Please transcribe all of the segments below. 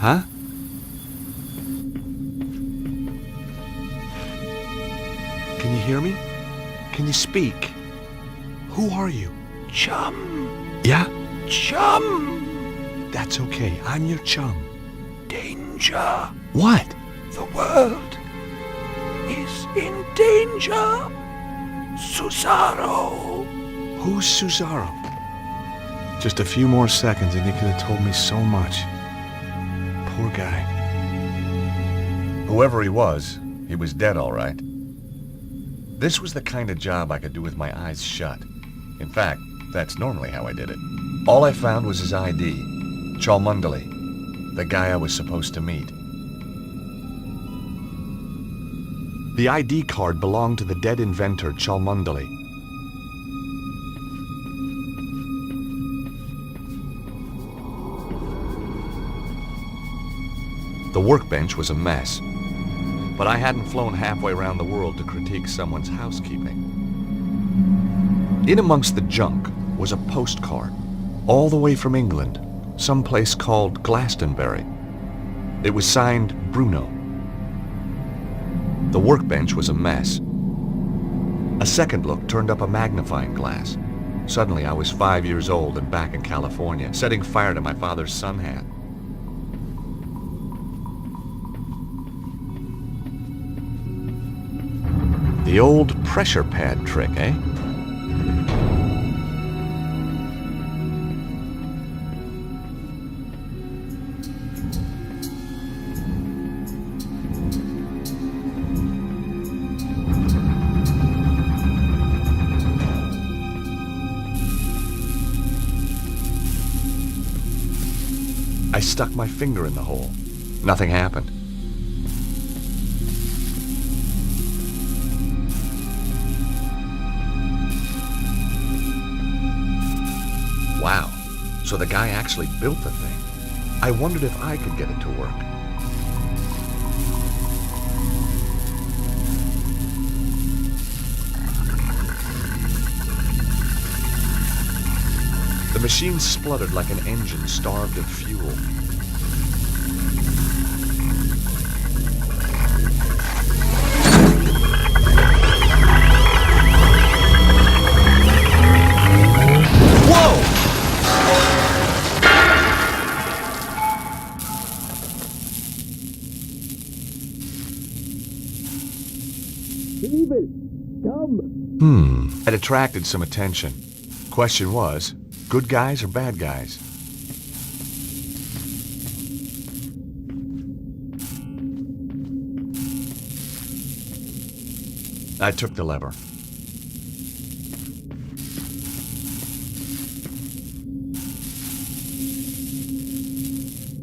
Huh? Can you hear me? Can you speak? Who are you? Chum. Yeah? Chum. That's okay. I'm your chum. Danger. What? The world is in danger. Susaro. Who's Susaro? Just a few more seconds and he could have told me so much. Poor guy. Whoever he was dead all right. This was the kind of job I could do with my eyes shut. In fact, that's normally how I did it. All I found was his ID, Cholmondeley, the guy I was supposed to meet. The ID card belonged to the dead inventor, Cholmondeley. The workbench was a mess, but I hadn't flown halfway around the world to critique someone's housekeeping. In amongst the junk was a postcard, all the way from England, someplace called Glastonbury. It was signed Bruno. The workbench was a mess. A second look turned up a magnifying glass. Suddenly I was 5 years old and back in California, setting fire to my father's sun hat. The old pressure pad trick, eh? I stuck my finger in the hole. Nothing happened. Wow, so the guy actually built the thing. I wondered if I could get it to work. The machine spluttered like an engine starved of fuel. Evil. Come. It attracted some attention. Question was, good guys or bad guys? I took the lever.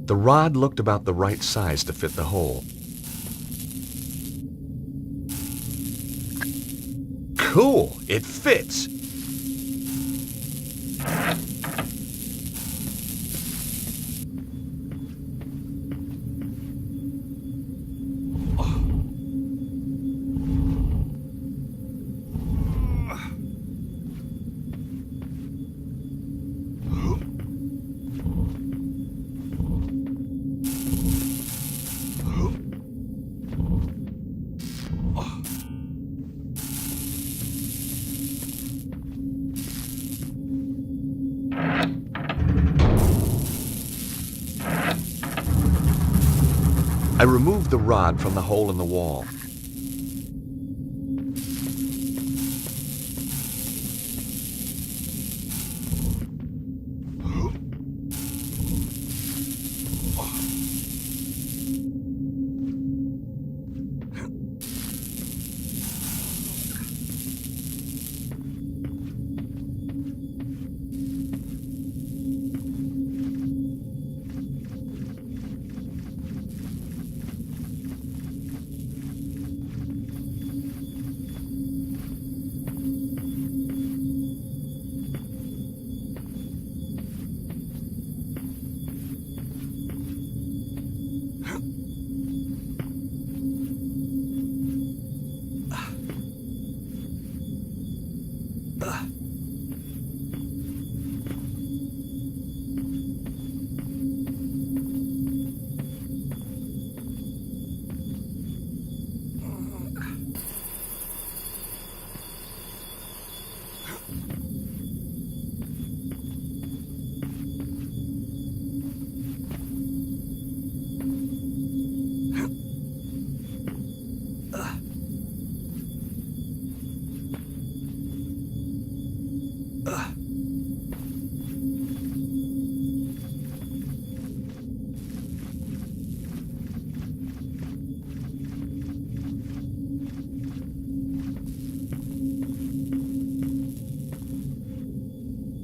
The rod looked about the right size to fit the hole. Cool, it fits. I removed the rod from the hole in the wall.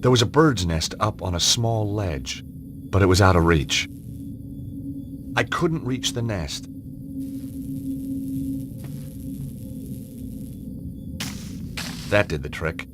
There was a bird's nest up on a small ledge, but it was out of reach. I couldn't reach the nest. That did the trick.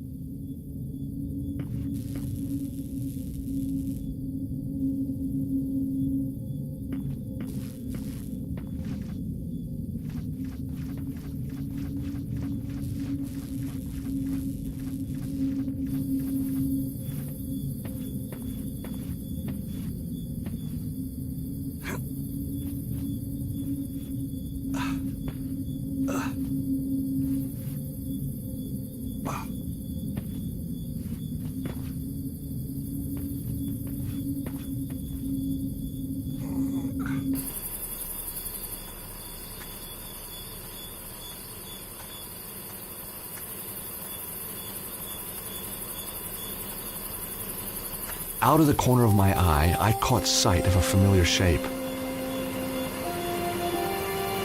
Out of the corner of my eye, I caught sight of a familiar shape.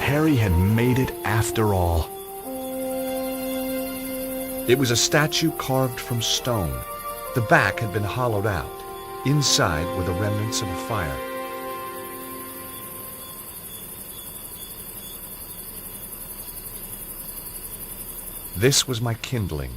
Harry had made it after all. It was a statue carved from stone. The back had been hollowed out. Inside were the remnants of a fire. This was my kindling.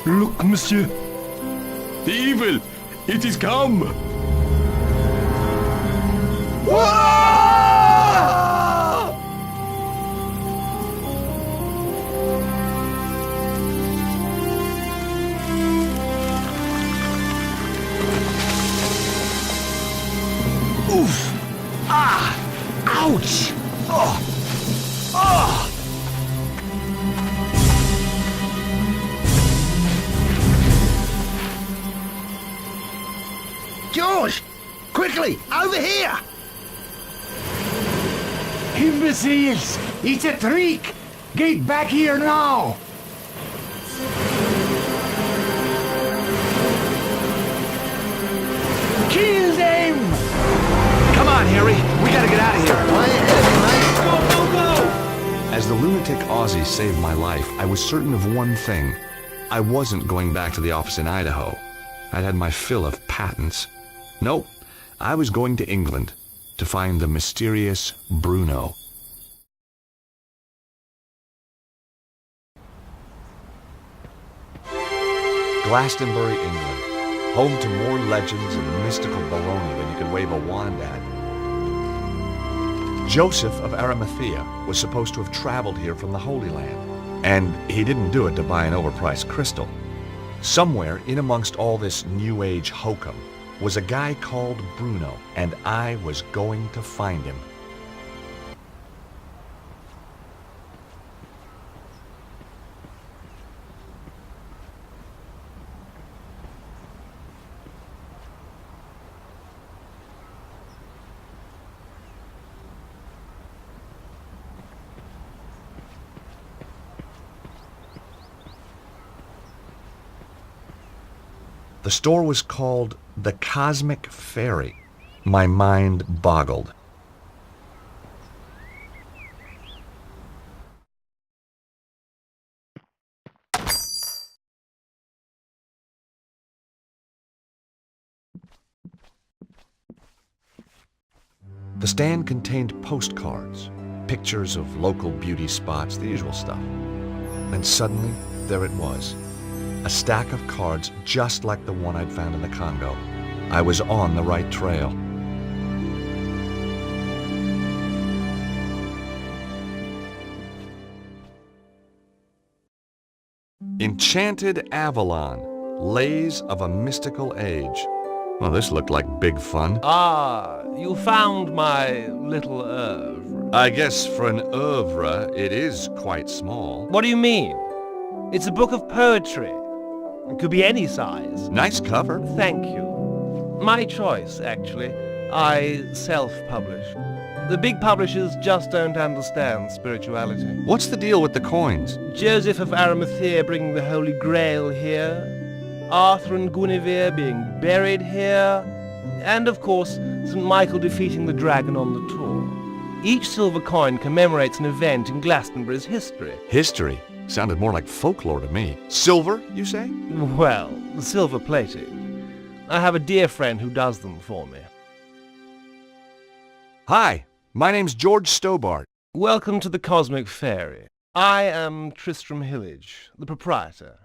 Look, monsieur. The evil! It is come! Oof! Ah! Ouch! Oh! Oh! George! Quickly! Over here! Imbeciles! It's a trick! Get back here now! Kill them! Come on, Harry! We gotta get out of here! Way ahead of me, mate. Go, go, go! As the lunatic Aussie saved my life, I was certain of one thing. I wasn't going back to the office in Idaho. I'd had my fill of patents. Nope, I was going to England to find the mysterious Bruno. Glastonbury, England, home to more legends and mystical baloney than you could wave a wand at. Joseph of Arimathea was supposed to have traveled here from the Holy Land, and he didn't do it to buy an overpriced crystal. Somewhere in amongst all this New Age hokum was a guy called Bruno, and I was going to find him. The store was called The Cosmic Fairy. My mind boggled. The stand contained postcards, pictures of local beauty spots, the usual stuff. And suddenly, there it was. A stack of cards just like the one I'd found in the Congo. I was on the right trail. Enchanted Avalon, Lays of a Mystical Age. Well, this looked like big fun. Ah, you found my little oeuvre. I guess for an oeuvre, it is quite small. What do you mean? It's a book of poetry. It could be any size. Nice cover. Thank you. My choice, actually. I self-publish. The big publishers just don't understand spirituality. What's the deal with the coins? Joseph of Arimathea bringing the Holy Grail here, Arthur and Guinevere being buried here, and of course, St. Michael defeating the dragon on the tour. Each silver coin commemorates an event in Glastonbury's history. History. Sounded more like folklore to me. Silver, you say? Well, silver-plated. I have a dear friend who does them for me. Hi, my name's George Stobart. Welcome to the Cosmic Fairy. I am Tristram Hillage, the proprietor.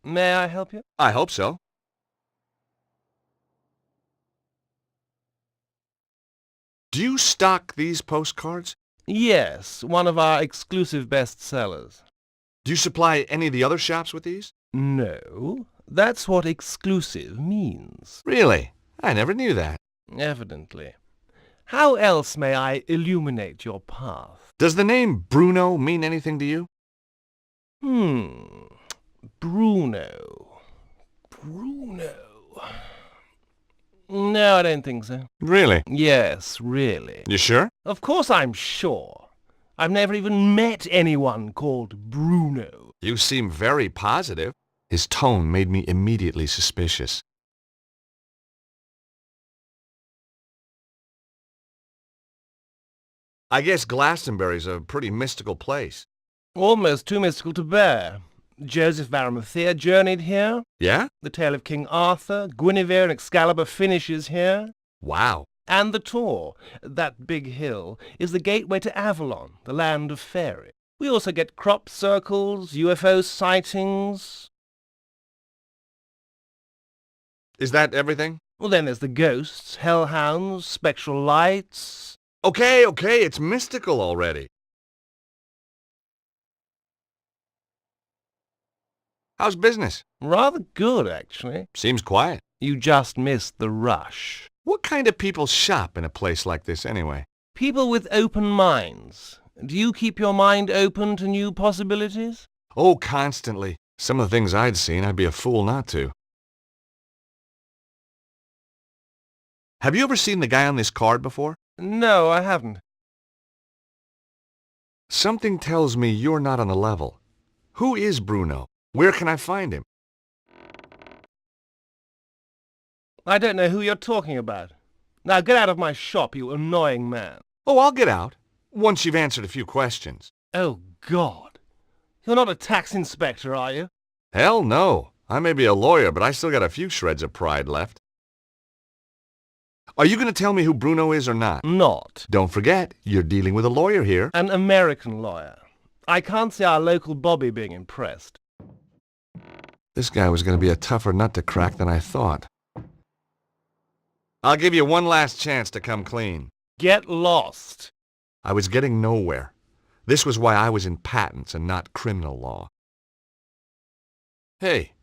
May I help you? I hope so. Do you stock these postcards? Yes, one of our exclusive bestsellers. Do you supply any of the other shops with these? No, that's what exclusive means. Really? I never knew that. Evidently. How else may I illuminate your path? Does the name Bruno mean anything to you? Bruno. No, I don't think so. Really? Yes, really. You sure? Of course I'm sure. I've never even met anyone called Bruno. You seem very positive. His tone made me immediately suspicious. I guess Glastonbury's a pretty mystical place. Almost too mystical to bear. Joseph of Arimathea journeyed here. Yeah? The tale of King Arthur, Guinevere and Excalibur finishes here. Wow. And the Tor, that big hill, is the gateway to Avalon, the land of faerie. We also get crop circles, UFO sightings. Is that everything? Well, then there's the ghosts, hellhounds, spectral lights. Okay, it's mystical already. How's business? Rather good, actually. Seems quiet. You just missed the rush. What kind of people shop in a place like this anyway? People with open minds. Do you keep your mind open to new possibilities? Oh, constantly. Some of the things I'd seen, I'd be a fool not to. Have you ever seen the guy on this card before? No, I haven't. Something tells me you're not on the level. Who is Bruno? Where can I find him? I don't know who you're talking about. Now get out of my shop, you annoying man. Oh, I'll get out, once you've answered a few questions. Oh, God. You're not a tax inspector, are you? Hell no. I may be a lawyer, but I still got a few shreds of pride left. Are you going to tell me who Bruno is or not? Not. Don't forget, you're dealing with a lawyer here. An American lawyer. I can't see our local Bobby being impressed. This guy was going to be a tougher nut to crack than I thought. I'll give you one last chance to come clean. Get lost. I was getting nowhere. This was why I was in patents and not criminal law. Hey,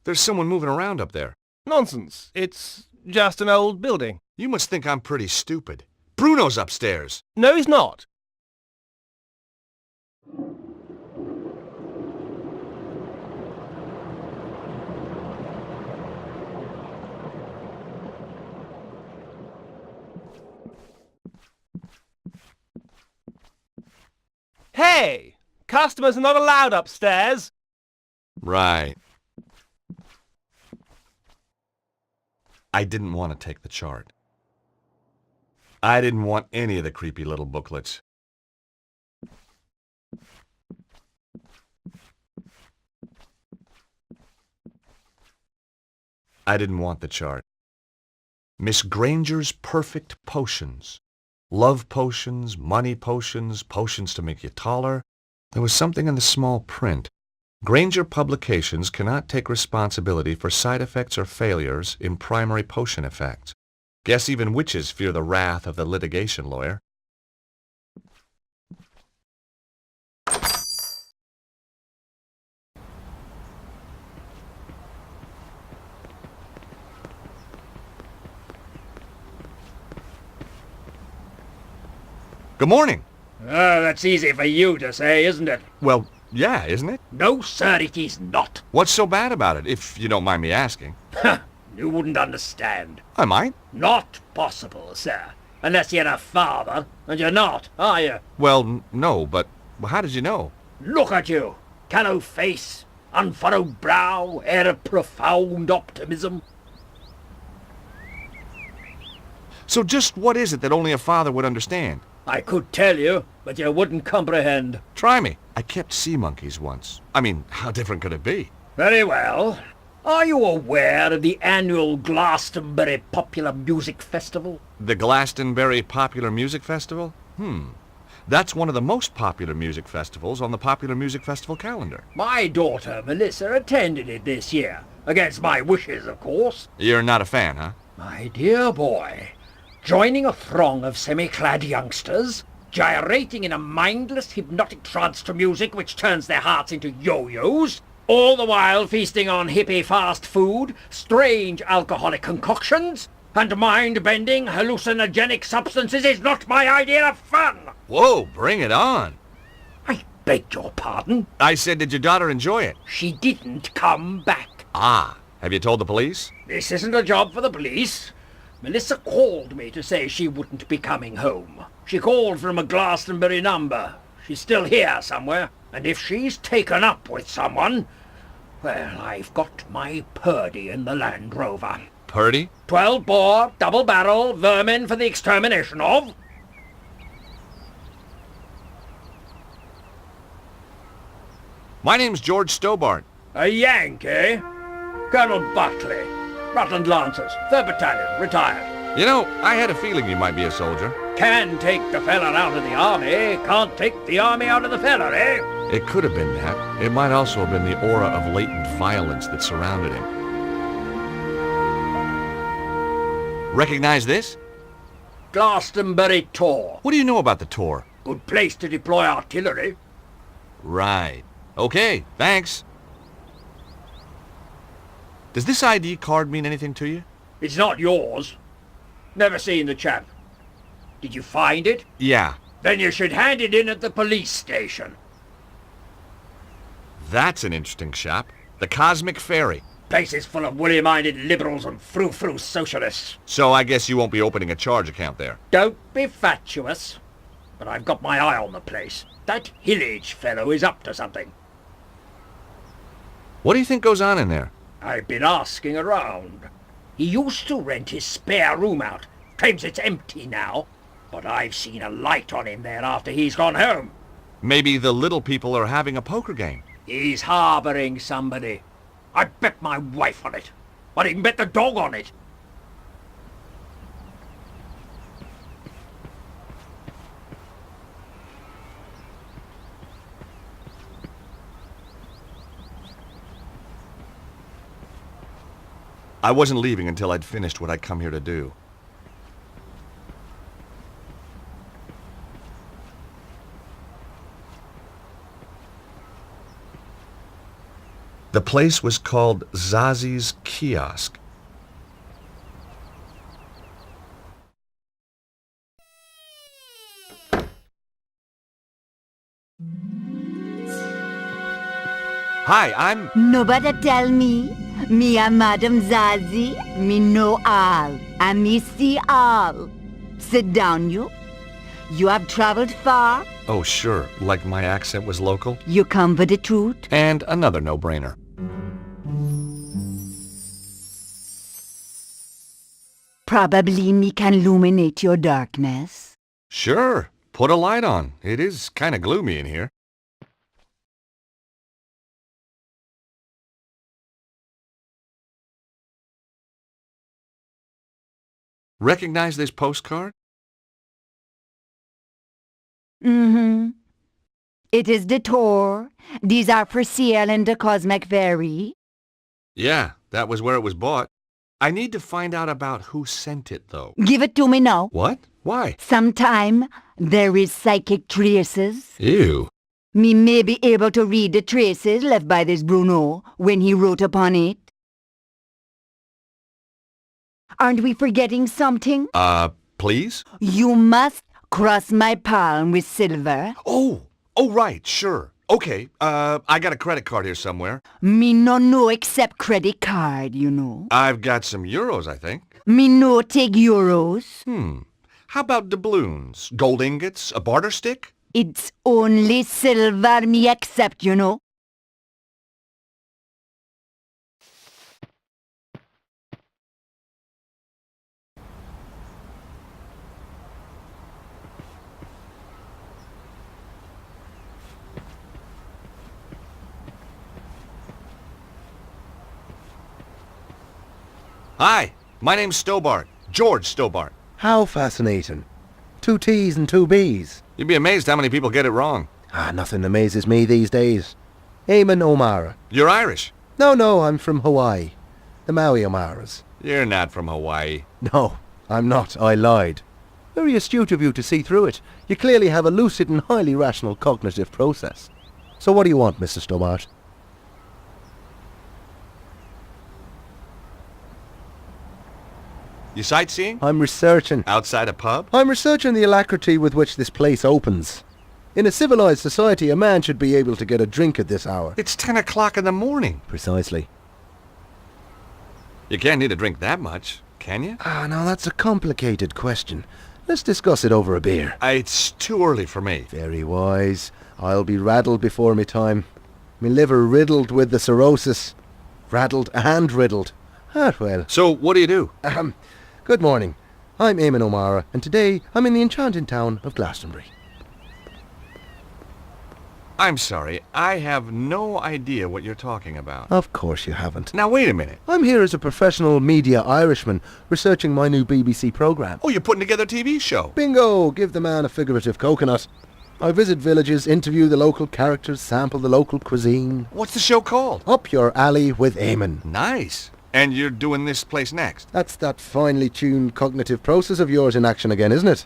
there's someone moving around up there. Nonsense. It's just an old building. You must think I'm pretty stupid. Bruno's upstairs. No, he's not. Hey! Customers are not allowed upstairs! Right. I didn't want to take the chart. I didn't want any of the creepy little booklets. I didn't want the chart. Miss Granger's perfect potions. Love potions, money potions, potions to make you taller. There was something in the small print. Granger Publications cannot take responsibility for side effects or failures in primary potion effects. Guess even witches fear the wrath of the litigation lawyer. Good morning. That's easy for you to say, isn't it? Well, yeah, isn't it? No, sir, it is not. What's so bad about it, if you don't mind me asking? You wouldn't understand. I might. Not possible, sir. Unless you're a father, and you're not, are you? Well, no, but how did you know? Look at you. Callow face, unfurrowed brow, air of profound optimism. So just what is it that only a father would understand? I could tell you, but you wouldn't comprehend. Try me. I kept sea monkeys once. I mean, how different could it be? Very well. Are you aware of the annual Glastonbury Popular Music Festival? The Glastonbury Popular Music Festival? That's one of the most popular music festivals on the Popular Music Festival calendar. My daughter, Melissa, attended it this year. Against my wishes, of course. You're not a fan, huh? My dear boy, joining a throng of semi-clad youngsters, gyrating in a mindless, hypnotic trance to music which turns their hearts into yo-yos, all the while feasting on hippie fast food, strange alcoholic concoctions, and mind-bending hallucinogenic substances is not my idea of fun! Whoa, bring it on. I beg your pardon? I said, did your daughter enjoy it? She didn't come back. Ah, have you told the police? This isn't a job for the police. Melissa called me to say she wouldn't be coming home. She called from a Glastonbury number. She's still here somewhere. And if she's taken up with someone, well, I've got my Purdy in the Land Rover. Purdy? 12-bore, double-barrel, vermin for the extermination of... My name's George Stobart. A Yankee? Colonel Buckley. Rutland Lancers, 3rd Battalion, retired. You know, I had a feeling you might be a soldier. Can take the fella out of the army, can't take the army out of the fella, eh? It could have been that. It might also have been the aura of latent violence that surrounded him. Recognize this? Glastonbury Tor. What do you know about the tour? Good place to deploy artillery. Right. Okay, thanks. Does this ID card mean anything to you? It's not yours. Never seen the chap. Did you find it? Yeah. Then you should hand it in at the police station. That's an interesting shop. The Cosmic Ferry. Place is full of woolly-minded liberals and frou-frou socialists. So I guess you won't be opening a charge account there. Don't be fatuous. But I've got my eye on the place. That Hillage fellow is up to something. What do you think goes on in there? I've been asking around. He used to rent his spare room out. Claims it's empty now. But I've seen a light on him there after he's gone home. Maybe the little people are having a poker game. He's harbouring somebody. I'd bet my wife on it. I'd even bet the dog on it. I wasn't leaving until I'd finished what I'd come here to do. The place was called Zazi's Kiosk. Hi, I'm... Nobody tell me. Me a Madame Zazie. Me know all. And me see all. Sit down, you. You have traveled far. Oh, sure, like my accent was local. You come for the truth. And another no-brainer. Probably me can illuminate your darkness. Sure, put a light on. It is kind of gloomy in here. Recognize this postcard? Mm-hmm. It is the tour. These are for sale in the Cosmic Ferry. Yeah, that was where it was bought. I need to find out about who sent it, though. Give it to me now. What? Why? Sometime there is psychic traces. Ew. Me may be able to read the traces left by this Bruno when he wrote upon it. Aren't we forgetting something? Please? You must cross my palm with silver. Oh, right, sure. Okay, I got a credit card here somewhere. Me no accept credit card, you know. I've got some euros, I think. Me no take euros. How about doubloons? Gold ingots? A barter stick? It's only silver me accept, you know. Hi, my name's Stobart. George Stobart. How fascinating. 2 T's and 2 B's. You'd be amazed how many people get it wrong. Nothing amazes me these days. Eamon O'Mara. You're Irish. No, I'm from Hawaii. The Maui O'Maras. You're not from Hawaii. No, I'm not. I lied. Very astute of you to see through it. You clearly have a lucid and highly rational cognitive process. So what do you want, Mr. Stobart? You sightseeing? I'm researching. Outside a pub? I'm researching the alacrity with which this place opens. In a civilized society, a man should be able to get a drink at this hour. It's 10 o'clock in the morning. Precisely. You can't need a drink that much, can you? Now that's a complicated question. Let's discuss it over a beer. It's too early for me. Very wise. I'll be raddled before me time. Me liver riddled with the cirrhosis. Raddled and riddled. Well. So, what do you do? Good morning. I'm Eamon O'Mara, and today I'm in the enchanting town of Glastonbury. I'm sorry, I have no idea what you're talking about. Of course you haven't. Now, wait a minute. I'm here as a professional media Irishman, researching my new BBC programme. Oh, you're putting together a TV show. Bingo! Give the man a figurative coconut. I visit villages, interview the local characters, sample the local cuisine. What's the show called? Up your alley with Eamon. Nice. And you're doing this place next? That's that finely tuned cognitive process of yours in action again, isn't it?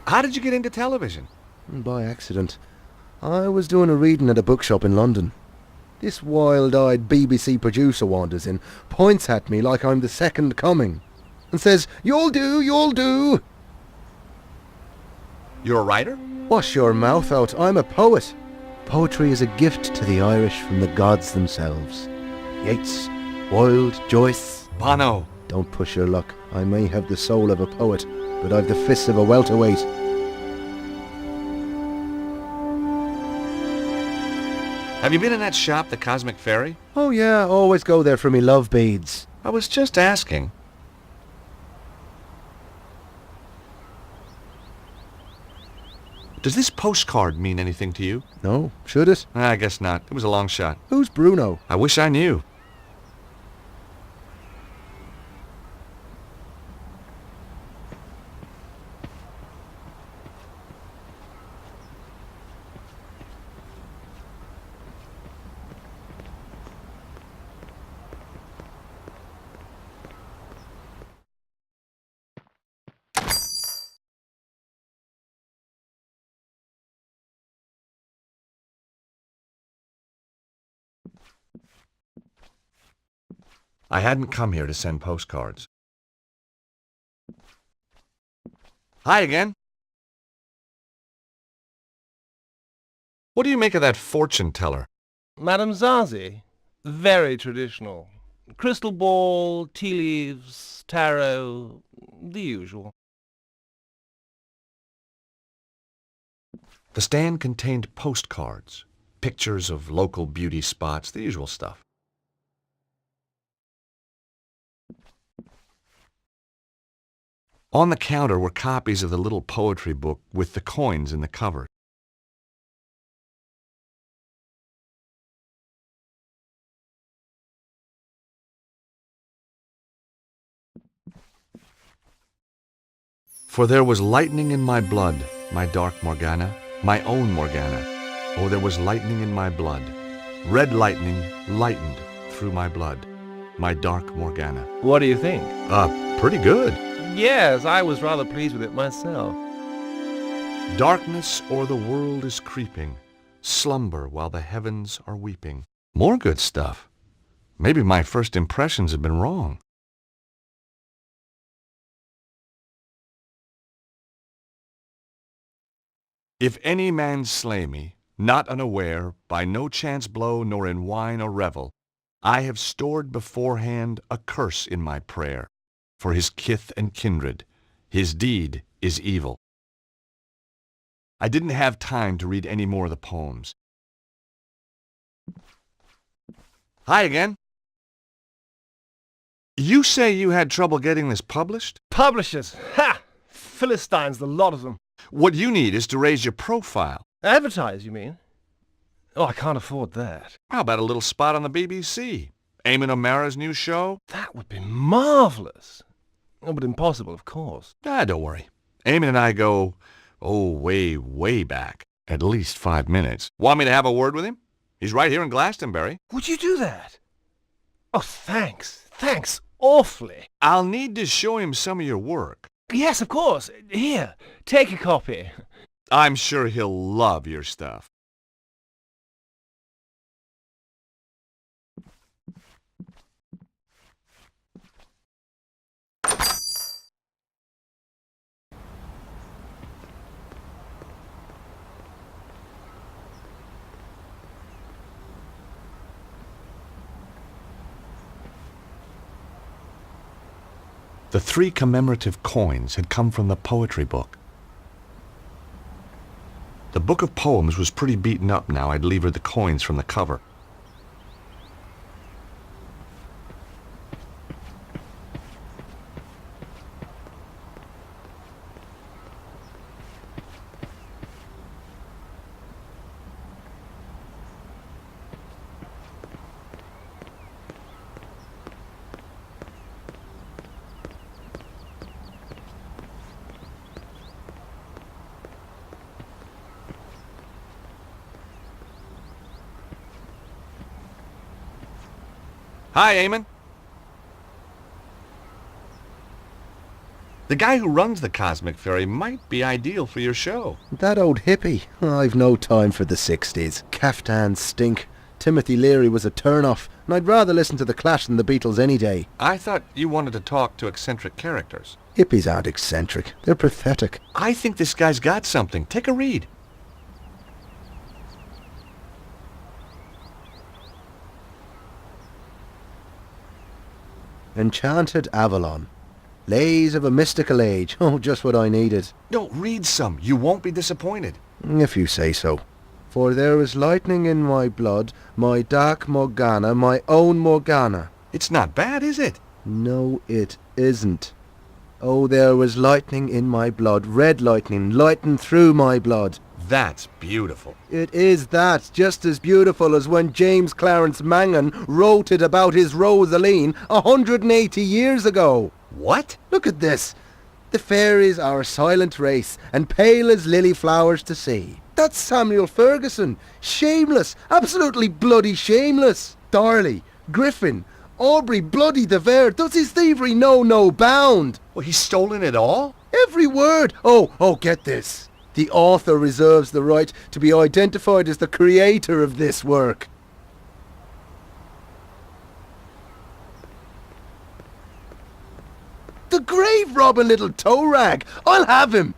How did you get into television? By accident. I was doing a reading at a bookshop in London. This wild-eyed BBC producer wanders in, points at me like I'm the second coming, and says, "You'll do, you'll do." You're a writer? Wash your mouth out, I'm a poet. Poetry is a gift to the Irish from the gods themselves. Yeats, Wilde, Joyce. Bono. Don't push your luck. I may have the soul of a poet, but I've the fists of a welterweight. Have you been in that shop, the Cosmic Fairy? Oh yeah, always go there for me love beads. I was just asking. Does this postcard mean anything to you? No, should it? I guess not. It was a long shot. Who's Bruno? I wish I knew. I hadn't come here to send postcards. Hi again. What do you make of that fortune teller? Madame Zazie, very traditional. Crystal ball, tea leaves, tarot, the usual. The stand contained postcards, pictures of local beauty spots, the usual stuff. On the counter were copies of the little poetry book with the coins in the cover. For there was lightning in my blood, my dark Morgana, my own Morgana. Oh, there was lightning in my blood. Red lightning lightened through my blood, my dark Morgana. What do you think? Pretty good. Yes, I was rather pleased with it myself. Darkness o'er the world is creeping, slumber while the heavens are weeping. More good stuff. Maybe my first impressions have been wrong. If any man slay me, not unaware, by no chance blow, nor in wine or revel, I have stored beforehand a curse in my prayer, for his kith and kindred. His deed is evil. I didn't have time to read any more of the poems. Hi again. You say you had trouble getting this published? Publishers! Ha! Philistines, the lot of them. What you need is to raise your profile. Advertise, you mean? Oh, I can't afford that. How about a little spot on the BBC? Eamon O'Mara's new show? That would be marvellous. Oh, but impossible, of course. Don't worry. Eamon and I go, way, way back. At least 5 minutes. Want me to have a word with him? He's right here in Glastonbury. Would you do that? Oh, thanks. Thanks awfully. I'll need to show him some of your work. Yes, of course. Here, take a copy. I'm sure he'll love your stuff. The 3 commemorative coins had come from the poetry book. The book of poems was pretty beaten up now. I'd levered the coins from the cover. Hi, Eamon. The guy who runs the Cosmic Ferry might be ideal for your show. That old hippie. I've no time for the 60s. Caftans stink. Timothy Leary was a turn-off, and I'd rather listen to The Clash than the Beatles any day. I thought you wanted to talk to eccentric characters. Hippies aren't eccentric. They're pathetic. I think this guy's got something. Take a read. Enchanted Avalon. Lays of a mystical age. Oh, just what I needed. Don't read some. You won't be disappointed. If you say so. For there is lightning in my blood, my dark Morgana, my own Morgana. It's not bad, is it? No, it isn't. Oh, there was lightning in my blood, red lightning, lighting through my blood. That's beautiful. It is that, just as beautiful as when James Clarence Mangan wrote it about his Rosaline 180 years ago. What? Look at this. The fairies are a silent race, and pale as lily flowers to see. That's Samuel Ferguson. Shameless, absolutely bloody shameless. Darley, Griffin, Aubrey bloody de Vere, does his thievery know no bound? Well, he's stolen it all? Every word. Oh, get this. The author reserves the right to be identified as the creator of this work. The grave robbing little toe rag. I'll have him.